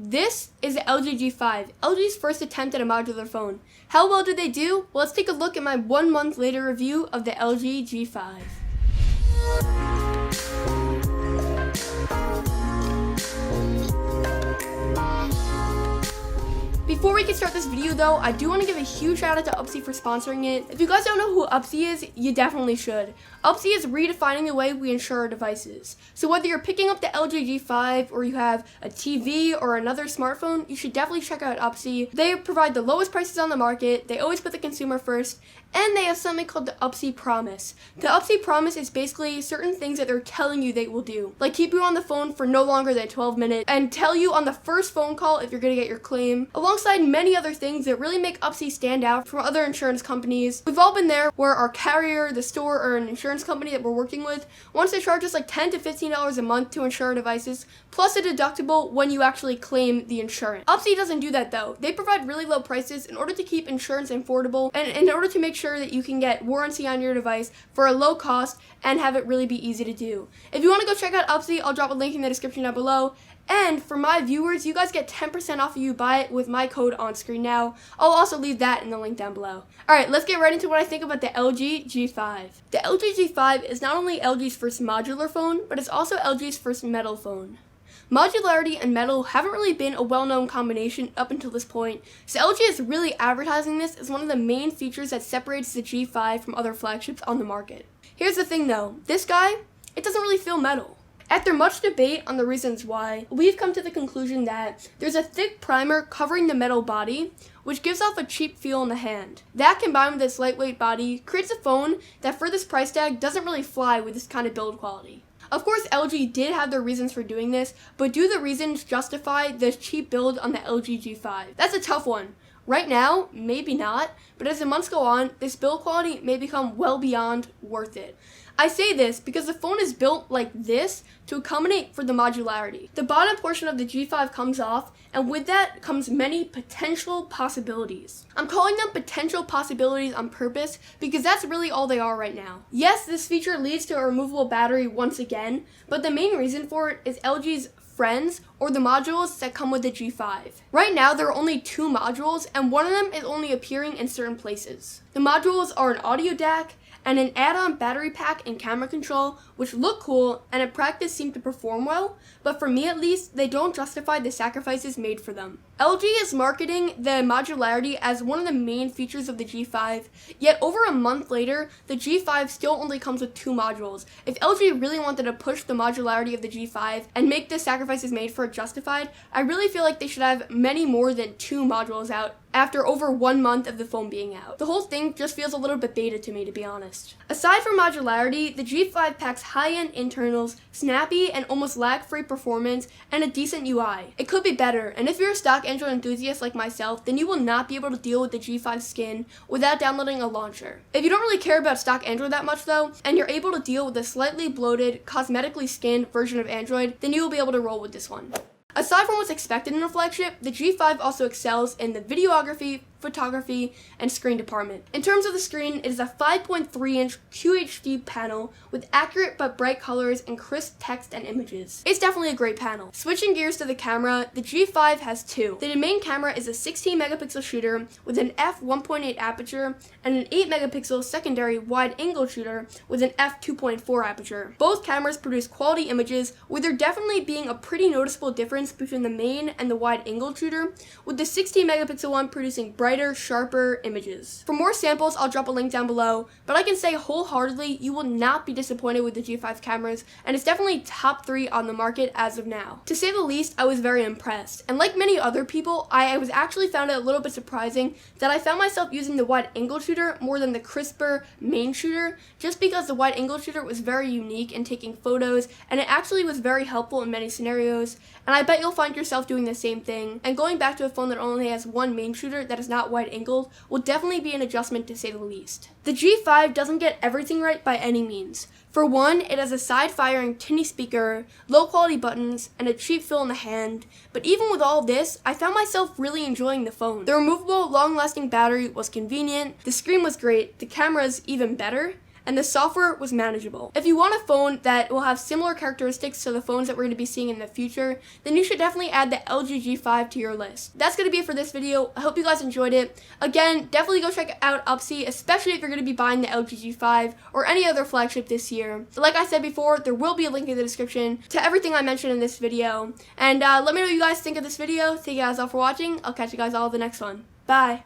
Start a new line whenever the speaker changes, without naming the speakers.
This is the LG G5, LG's first attempt at a modular phone. How well did they do? Well, let's take a look at my 1 month later review of the LG G5. Before we can start this video though, I do want to give a huge shout out to Upsy for sponsoring it. If you guys don't know who Upsy is, you definitely should. Upsy is redefining the way we insure our devices. So whether you're picking up the LG G5 or you have a TV or another smartphone, you should definitely check out Upsy. They provide the lowest prices on the market, they always put the consumer first, and they have something called the Upsy Promise. The Upsy Promise is basically certain things that they're telling you they will do, like keep you on the phone for no longer than 12 minutes and tell you on the first phone call if you're going to get your claim, alongside many other things that really make Upsy stand out from other insurance companies. We've all been there where our carrier, the store, or an insurance company that we're working with wants to charge us like $10 to $15 a month to insure our devices, plus a deductible when you actually claim the insurance. Upsy doesn't do that though. They provide really low prices in order to keep insurance affordable and in order to make sure that you can get warranty on your device for a low cost and have it really be easy to do. If you want to go check out Upsy, I'll drop a link in the description down below. And for my viewers, you guys get 10% off if you buy it with my code on screen now. I'll also leave that in the link down below. Alright, let's get right into what I think about the LG G5. The LG G5 is not only LG's first modular phone, but it's also LG's first metal phone. Modularity and metal haven't really been a well-known combination up until this point, so LG is really advertising this as one of the main features that separates the G5 from other flagships on the market. Here's the thing though, this guy, it doesn't really feel metal. After much debate on the reasons why, we've come to the conclusion that there's a thick primer covering the metal body, which gives off a cheap feel in the hand. That combined with its lightweight body creates a phone that for this price tag doesn't really fly with this kind of build quality. Of course, LG did have their reasons for doing this, but do the reasons justify the cheap build on the LG G5? That's a tough one. Right now, maybe not, but as the months go on, this build quality may become well beyond worth it. I say this because the phone is built like this to accommodate for the modularity. The bottom portion of the G5 comes off, and with that comes many potential possibilities. I'm calling them potential possibilities on purpose because that's really all they are right now. Yes, this feature leads to a removable battery once again, but the main reason for it is LG's friends or the modules that come with the G5. Right now there are only 2 modules and one of them is only appearing in certain places. The modules are an audio DAC and an add-on battery pack and camera control, which look cool and in practice seem to perform well, but for me at least, they don't justify the sacrifices made for them. LG is marketing the modularity as one of the main features of the G5, yet over a month later, the G5 still only comes with 2 modules. If LG really wanted to push the modularity of the G5 and make the sacrifices made for it justified, I really feel like they should have many more than 2 modules out after over 1 month of the phone being out. The whole thing just feels a little bit beta to me, to be honest. Aside from modularity, the G5 packs high-end internals, snappy and almost lag-free performance, and a decent UI. It could be better, and if you're a stock Android enthusiast like myself, then you will not be able to deal with the G5 skin without downloading a launcher. If you don't really care about stock Android that much though, and you're able to deal with a slightly bloated, cosmetically skinned version of Android, then you will be able to roll with this one. Aside from what's expected in a flagship, the G5 also excels in the videography, photography, and screen department. In terms of the screen, it is a 5.3-inch QHD panel with accurate but bright colors and crisp text and images. It's definitely a great panel. Switching gears to the camera, the G5 has 2. The main camera is a 16-megapixel shooter with an f1.8 aperture and an 8-megapixel secondary wide-angle shooter with an f2.4 aperture. Both cameras produce quality images, with there definitely being a pretty noticeable difference between the main and the wide-angle shooter, with the 16-megapixel one producing brighter, sharper images. For more samples, I'll drop a link down below, but I can say wholeheartedly you will not be disappointed with the G5 cameras, and it's definitely top 3 on the market as of now. To say the least, I was very impressed, and like many other people, I was actually found it a little bit surprising that I found myself using the wide-angle shooter more than the crisper main shooter, just because the wide-angle shooter was very unique in taking photos, and it actually was very helpful in many scenarios, and I bet you'll find yourself doing the same thing, and going back to a phone that only has one main shooter that is not wide-angled will definitely be an adjustment to say the least. The G5 doesn't get everything right by any means. For one, it has a side-firing Tinny speaker, low-quality buttons, and a cheap feel in the hand, but even with all this, I found myself really enjoying the phone. The removable, long-lasting battery was convenient, the screen was great, the camera is even better, and the software was manageable. If you want a phone that will have similar characteristics to the phones that we're going to be seeing in the future, then you should definitely add the LG G5 to your list. That's going to be it for this video. I hope you guys enjoyed it. Again, definitely go check out Upsy, especially if you're going to be buying the LG G5 or any other flagship this year. Like I said before, there will be a link in the description to everything I mentioned in this video. And let me know what you guys think of this video. Thank you guys all for watching. I'll catch you guys all in the next one. Bye.